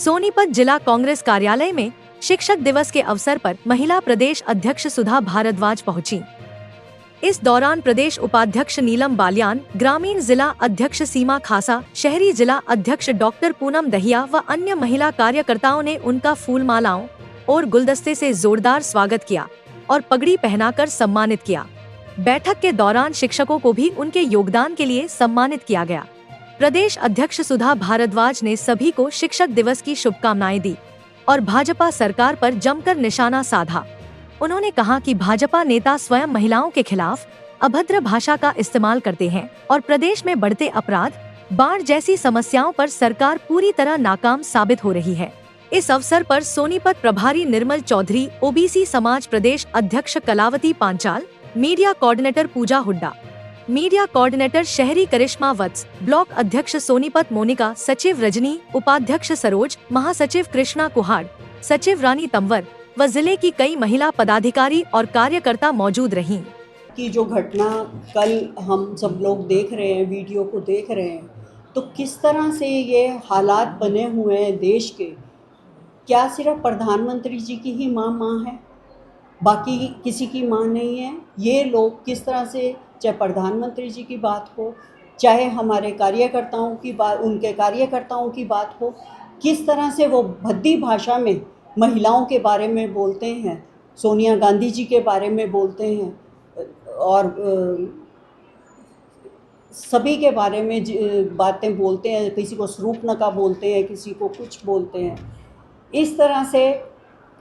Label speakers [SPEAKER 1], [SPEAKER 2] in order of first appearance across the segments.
[SPEAKER 1] सोनीपत जिला कांग्रेस कार्यालय में शिक्षक दिवस के अवसर पर महिला प्रदेश अध्यक्ष सुधा भारद्वाज पहुंची। इस दौरान प्रदेश उपाध्यक्ष नीलम बालियान, ग्रामीण जिला अध्यक्ष सीमा खासा, शहरी जिला अध्यक्ष डॉक्टर पूनम दहिया व अन्य महिला कार्यकर्ताओं ने उनका फूल मालाओं और गुलदस्ते से जोरदार स्वागत किया और पगड़ी पहनाकर सम्मानित किया। बैठक के दौरान शिक्षकों को भी उनके योगदान के लिए सम्मानित किया गया। प्रदेश अध्यक्ष सुधा भारद्वाज ने सभी को शिक्षक दिवस की शुभकामनाएं दी और भाजपा सरकार पर जमकर निशाना साधा। उन्होंने कहा कि भाजपा नेता स्वयं महिलाओं के खिलाफ अभद्र भाषा का इस्तेमाल करते हैं और प्रदेश में बढ़ते अपराध, बाढ़ जैसी समस्याओं पर सरकार पूरी तरह नाकाम साबित हो रही है। इस अवसर पर सोनीपत प्रभारी निर्मल चौधरी, ओबीसी समाज प्रदेश अध्यक्ष कलावती पांचाल, मीडिया कोऑर्डिनेटर पूजा हुड्डा, मीडिया कोऑर्डिनेटर शहरी करिश्मा वत्स, ब्लॉक अध्यक्ष सोनीपत मोनिका, सचिव रजनी, उपाध्यक्ष सरोज, महासचिव कृष्णा कुहाड़, सचिव रानी तंवर व जिले की कई महिला पदाधिकारी और कार्यकर्ता मौजूद रहीं।
[SPEAKER 2] कि जो घटना कल हम सब लोग देख रहे हैं, वीडियो को देख रहे हैं, तो किस तरह से ये हालात बने हुए हैं देश के। क्या सिर्फ प्रधानमंत्री जी की ही माँ है, बाकी किसी की माँ नहीं है? ये लोग किस तरह से, चाहे प्रधानमंत्री जी की बात हो, चाहे हमारे कार्यकर्ताओं की बात, उनके कार्यकर्ताओं की बात हो, किस तरह से वो भद्दी भाषा में महिलाओं के बारे में बोलते हैं, सोनिया गांधी जी के बारे में बोलते हैं और सभी के बारे में बातें बोलते हैं। किसी को शूर्पणखा बोलते हैं, किसी को कुछ बोलते हैं। इस तरह से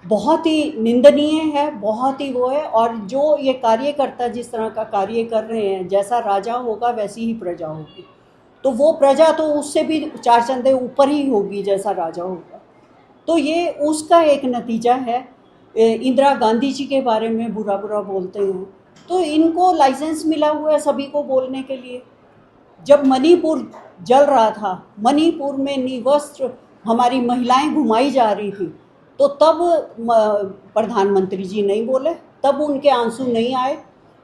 [SPEAKER 2] बहुत ही निंदनीय है, बहुत ही वो है। और जो ये कार्यकर्ता जिस तरह का कार्य कर रहे हैं, जैसा राजा होगा वैसी ही प्रजा होगी, तो वो प्रजा तो उससे भी चार चंदे ऊपर ही होगी जैसा राजा होगा। तो ये उसका एक नतीजा है। इंदिरा गांधी जी के बारे में बुरा बोलते हैं, तो इनको लाइसेंस मिला हुआ है सभी को बोलने के लिए। जब मणिपुर जल रहा था, मणिपुर में निवस्त्र हमारी महिलाएं घुमाई जा रही थी, तो तब प्रधानमंत्री जी नहीं बोले, तब उनके आंसू नहीं आए,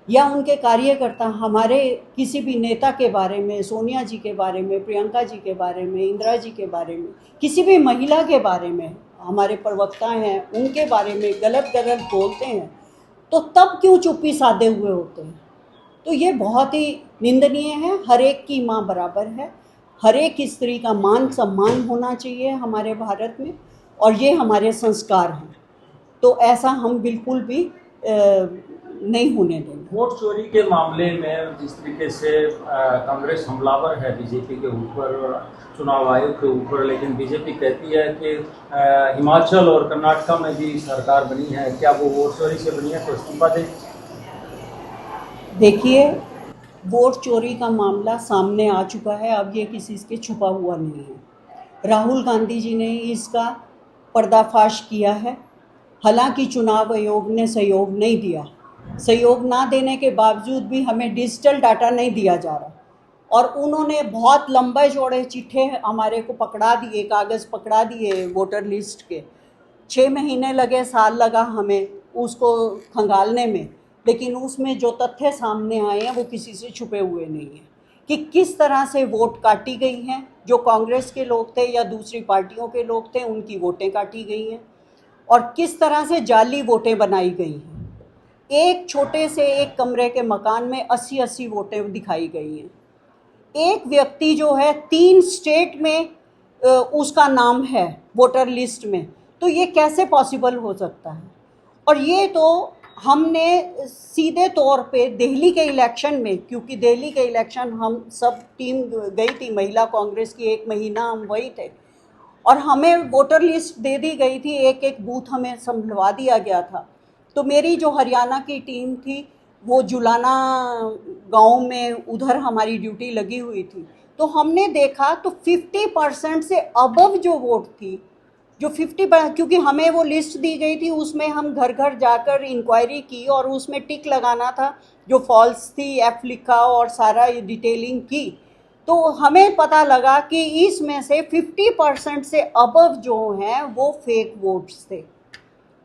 [SPEAKER 2] या उनके कार्यकर्ता हमारे किसी भी नेता के बारे में, सोनिया जी के बारे में, प्रियंका जी के बारे में, इंदिरा जी के बारे में, किसी भी महिला के बारे में, हमारे प्रवक्ता हैं उनके बारे में गलत बोलते हैं, तो तब क्यों चुप्पी साधे हुए होते हैं? तो ये बहुत ही निंदनीय है। हर एक की माँ बराबर है, हर एक स्त्री का मान सम्मान होना चाहिए हमारे भारत में, और ये हमारे संस्कार हैं। तो ऐसा हम बिल्कुल भी नहीं होने देंगे।
[SPEAKER 3] वोट चोरी के मामले में जिस तरीके से कांग्रेस हमलावर है बीजेपी के ऊपर, चुनाव आयोग के ऊपर, लेकिन बीजेपी कहती है कि हिमाचल और कर्नाटक में भी सरकार बनी है, क्या वो वोट चोरी से बनी है तो इस्तीफा दे?
[SPEAKER 2] देखिए, वोट चोरी का मामला सामने आ चुका है, अब ये किसी के छुपा हुआ नहीं है। राहुल गांधी जी ने इसका पर्दाफाश किया है। हालांकि चुनाव आयोग ने सहयोग नहीं दिया, सहयोग ना देने के बावजूद भी हमें डिजिटल डाटा नहीं दिया जा रहा, और उन्होंने बहुत लंबे चौड़े चिट्ठे हमारे को पकड़ा दिए, कागज़ पकड़ा दिए वोटर लिस्ट के। 6 महीने लगे, साल लगा हमें उसको खंगालने में, लेकिन उसमें जो तथ्य सामने आए हैं वो किसी से छुपे हुए नहीं हैं कि किस तरह से वोट काटी गई हैं। जो कांग्रेस के लोग थे या दूसरी पार्टियों के लोग थे, उनकी वोटें काटी गई हैं, और किस तरह से जाली वोटें बनाई गई हैं। एक छोटे से एक कमरे के मकान में 80 वोटें दिखाई गई हैं। एक व्यक्ति जो है 3 स्टेट में उसका नाम है वोटर लिस्ट में, तो ये कैसे पॉसिबल हो सकता है? और ये तो हमने सीधे तौर पे दिल्ली के इलेक्शन में, क्योंकि दिल्ली के इलेक्शन हम सब टीम गई थी महिला कांग्रेस की, 1 महीना हम वही थे, और हमें वोटर लिस्ट दे दी गई थी, एक बूथ हमें संभलवा दिया गया था। तो मेरी जो हरियाणा की टीम थी वो जुलाना गांव में, उधर हमारी ड्यूटी लगी हुई थी, तो हमने देखा तो 50% से अबव जो वोट थी, जो 50%, क्योंकि हमें वो लिस्ट दी गई थी, उसमें हम घर घर जाकर इंक्वायरी की और उसमें टिक लगाना था जो फॉल्स थी, F लिखा और सारा डिटेलिंग की। तो हमें पता लगा कि इसमें से 50% से अबव जो हैं वो फेक वोट्स थे।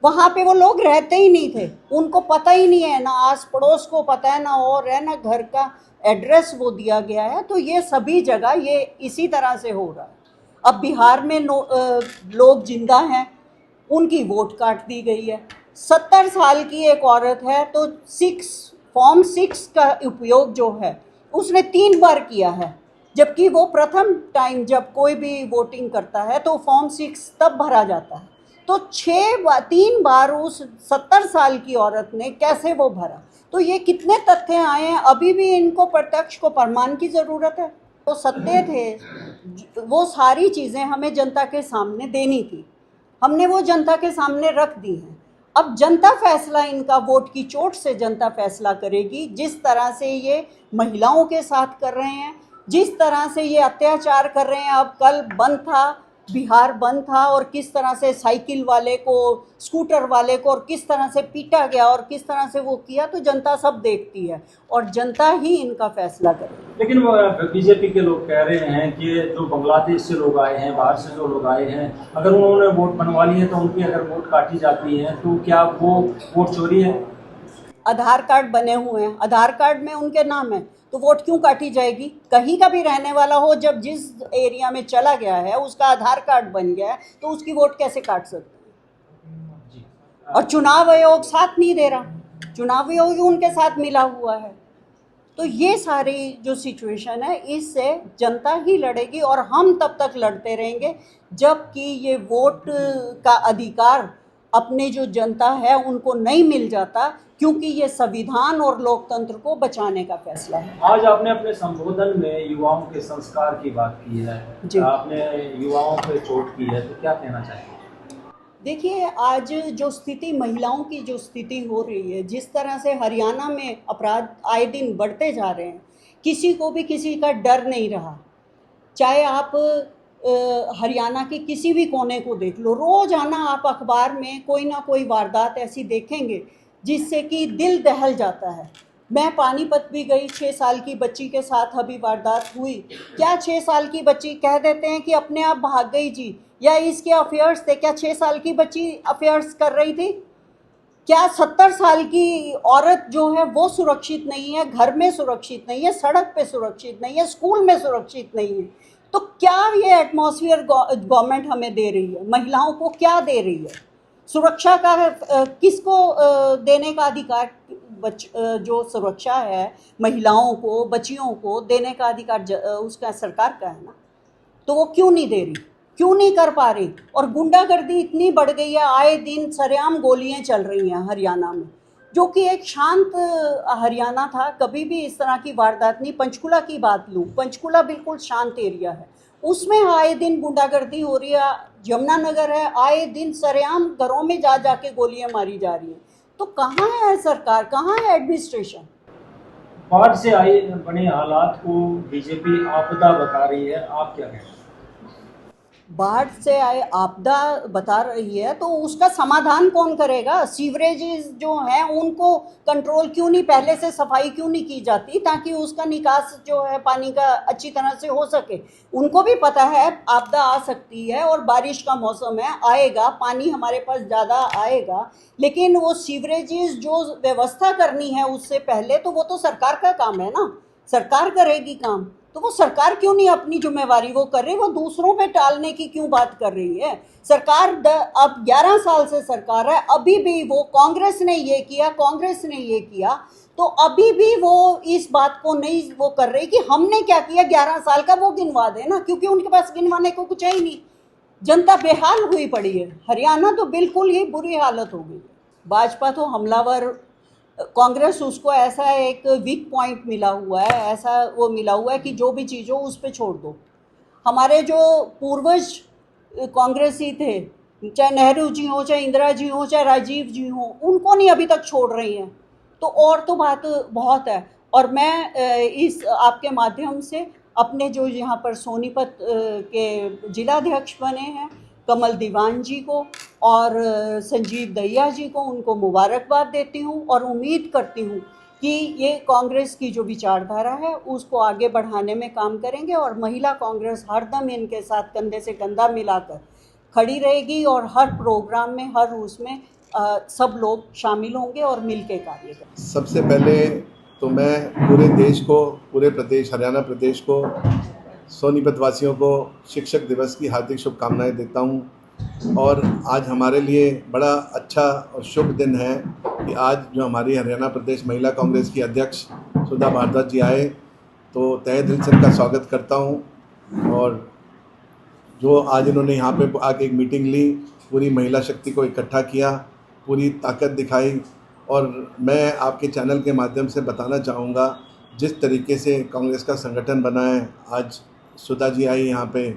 [SPEAKER 2] वहाँ पे वो लोग रहते ही नहीं थे, उनको पता ही नहीं है, ना आस पड़ोस को पता है, ना और है, ना घर का एड्रेस वो दिया गया है। तो ये सभी जगह ये इसी तरह से हो रहा है। अब बिहार में लोग जिंदा हैं, उनकी वोट काट दी गई है। 70 साल की एक औरत है तो फॉर्म 6 का उपयोग जो है उसने 3 बार किया है, जबकि वो प्रथम टाइम जब कोई भी वोटिंग करता है तो फॉर्म 6 तब भरा जाता है। तो 3 बार उस 70 साल की औरत ने कैसे वो भरा? तो ये कितने तथ्य आए हैं, अभी भी इनको प्रत्यक्ष को प्रमाण की ज़रूरत है। तो सत्य थे, वो सारी चीज़ें हमें जनता के सामने देनी थी, हमने वो जनता के सामने रख दी हैं। अब जनता फैसला, इनका वोट की चोट से जनता फैसला करेगी। जिस तरह से ये महिलाओं के साथ कर रहे हैं, जिस तरह से ये अत्याचार कर रहे हैं, अब कल बंद था, बिहार बंद था, और किस तरह से साइकिल वाले को, स्कूटर वाले को, और किस तरह से पीटा गया और किस तरह से वो किया, तो जनता सब देखती है और जनता ही इनका फैसला करेगी।
[SPEAKER 3] लेकिन बीजेपी के लोग कह रहे हैं कि जो बांग्लादेश से लोग आए हैं, बाहर से जो लोग आए हैं, अगर उन्होंने वोट बनवा ली है तो उनकी अगर वोट काटी जाती है तो क्या वो वोट चोरी है?
[SPEAKER 2] आधार कार्ड बने हुए हैं, आधार कार्ड में उनके नाम है, तो वोट क्यों काटी जाएगी? कहीं का भी रहने वाला हो, जब जिस एरिया में चला गया है उसका आधार कार्ड बन गया है, तो उसकी वोट कैसे काट सकते हैं? और चुनाव आयोग साथ नहीं दे रहा, चुनाव आयोग उनके साथ मिला हुआ है। तो ये सारी जो सिचुएशन है, इससे जनता ही लड़ेगी और हम तब तक लड़ते रहेंगे जब कि ये वोट का अधिकार अपने जो जनता है उनको नहीं मिल जाता, क्योंकि ये संविधान और लोकतंत्र को बचाने का फैसला है।
[SPEAKER 3] आज आपने अपने संबोधन में युवाओं के संस्कार की बात की है, आपने युवाओं पे चोट की है, तो क्या कहना चाहिए?
[SPEAKER 2] देखिए, आज जो स्थिति, महिलाओं की जो स्थिति हो रही है, जिस तरह से हरियाणा में अपराध आए दिन बढ़ते जा रहे हैं, किसी को भी किसी का डर नहीं रहा। चाहे आप हरियाणा के किसी भी कोने को देख लो, रोज़ाना आप अखबार में कोई ना कोई वारदात ऐसी देखेंगे जिससे कि दिल दहल जाता है। मैं पानीपत भी गई, 6 साल की बच्ची के साथ अभी वारदात हुई। क्या 6 साल की बच्ची, कह देते हैं कि अपने आप भाग गई जी, या इसके अफेयर्स थे? क्या 6 साल की बच्ची अफेयर्स कर रही थी? क्या 70 साल की औरत जो है वो सुरक्षित नहीं है, घर में सुरक्षित नहीं है, सड़क पे सुरक्षित नहीं है, स्कूल में सुरक्षित नहीं है? तो क्या ये एटमॉस्फेयर गवर्नमेंट हमें दे रही है? महिलाओं को क्या दे रही है? सुरक्षा का किसको देने का अधिकार, जो सुरक्षा है महिलाओं को, बच्चियों को देने का अधिकार उसका सरकार का है ना, तो वो क्यों नहीं दे रही, क्यों नहीं कर पा रही? और गुंडागर्दी इतनी बढ़ गई है, आए दिन सरेआम गोलियां चल रही हैं हरियाणा में, जो कि एक शांत हरियाणा था, कभी भी इस तरह की वारदात नहीं। पंचकुला की बात लूँ, पंचकुला बिल्कुल शांत एरिया है, उसमें आए दिन गुंडागर्दी हो रही है। यमुनानगर है, आए दिन सरेआम घरों में जा जाके गोलियां मारी जा रही हैं। तो कहाँ है सरकार, कहाँ है एडमिनिस्ट्रेशन?
[SPEAKER 3] बाढ़ से आए बने हालात को बीजेपी आपदा बता रही है, आप क्या कहते हैं?
[SPEAKER 2] बाढ़ से आए आपदा बता रही है, तो उसका समाधान कौन करेगा? सीवरेजेस जो हैं उनको कंट्रोल क्यों नहीं, पहले से सफाई क्यों नहीं की जाती, ताकि उसका निकास जो है पानी का अच्छी तरह से हो सके? उनको भी पता है आपदा आ सकती है और बारिश का मौसम है, आएगा, पानी हमारे पास ज़्यादा आएगा, लेकिन वो सीवरेजेस जो व्यवस्था करनी है उससे पहले, तो वो तो सरकार का काम है ना, सरकार करेगी काम। तो वो सरकार क्यों नहीं अपनी जिम्मेवारी वो कर रही, वो दूसरों पे टालने की क्यों बात कर रही है? सरकार अब 11 साल से सरकार है, अभी भी वो कांग्रेस ने ये किया, कांग्रेस ने ये किया, तो अभी भी वो इस बात को नहीं वो कर रही कि हमने क्या किया 11 साल का, वो गिनवा दे ना, क्योंकि उनके पास गिनवाने को कुछ है ही नहीं। जनता बेहाल हुई पड़ी है, हरियाणा तो बिल्कुल ही बुरी हालत हो गई। भाजपा तो हमलावर, कांग्रेस उसको ऐसा एक वीक पॉइंट मिला हुआ है, ऐसा वो मिला हुआ है कि जो भी चीज़ हो उस पर छोड़ दो। हमारे जो पूर्वज कांग्रेसी थे, चाहे नेहरू जी हो, चाहे इंदिरा जी हो, चाहे राजीव जी हो, उनको नहीं अभी तक छोड़ रही हैं, तो और तो बात बहुत है। और मैं इस आपके माध्यम से अपने जो यहाँ पर सोनीपत के जिलाध्यक्ष बने हैं कमल दीवान जी को और संजीव दहिया जी को, उनको मुबारकबाद देती हूँ और उम्मीद करती हूँ कि ये कांग्रेस की जो विचारधारा है उसको आगे बढ़ाने में काम करेंगे, और महिला कांग्रेस हरदम इनके साथ कंधे से कंधा मिलाकर खड़ी रहेगी और हर प्रोग्राम में, हर उसमें सब लोग शामिल होंगे और मिलकर कार्य करेंगे।
[SPEAKER 4] सबसे पहले तो मैं पूरे देश को, पूरे प्रदेश हरियाणा प्रदेश को सोनीपत वासियों को शिक्षक दिवस की हार्दिक शुभकामनाएं देता हूं। और आज हमारे लिए बड़ा अच्छा और शुभ दिन है कि आज जो हमारी हरियाणा प्रदेश महिला कांग्रेस की अध्यक्ष सुधा भारद्वाज जी आए, तो तहे दिल से इनका स्वागत करता हूं। और जो आज इन्होंने यहाँ पे आके एक मीटिंग ली, पूरी महिला शक्ति को इकट्ठा किया, पूरी ताकत दिखाई। और मैं आपके चैनल के माध्यम से बताना चाहूँगा, जिस तरीके से कांग्रेस का संगठन बना है, आज सुधा जी आई यहाँ पे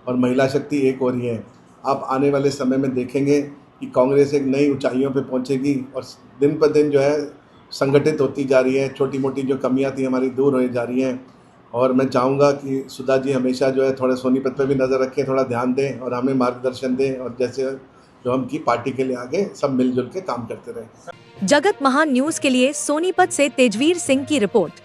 [SPEAKER 4] और महिला शक्ति एक हो रही है। आप आने वाले समय में देखेंगे कि कांग्रेस एक नई ऊंचाइयों पे पहुँचेगी और दिन पर दिन जो है संगठित होती जा रही है। छोटी मोटी जो कमियां थी हमारी दूर हो जा रही हैं। और मैं चाहूँगा कि सुधा जी हमेशा जो है थोड़ा सोनीपत पे भी नज़र रखें, थोड़ा ध्यान दें और हमें मार्गदर्शन दें, और जैसे जो हम की पार्टी के लिए आगे सब मिलजुल के काम करते रहें।
[SPEAKER 1] जगत महान न्यूज़ के लिए सोनीपत से तेजवीर सिंह की रिपोर्ट।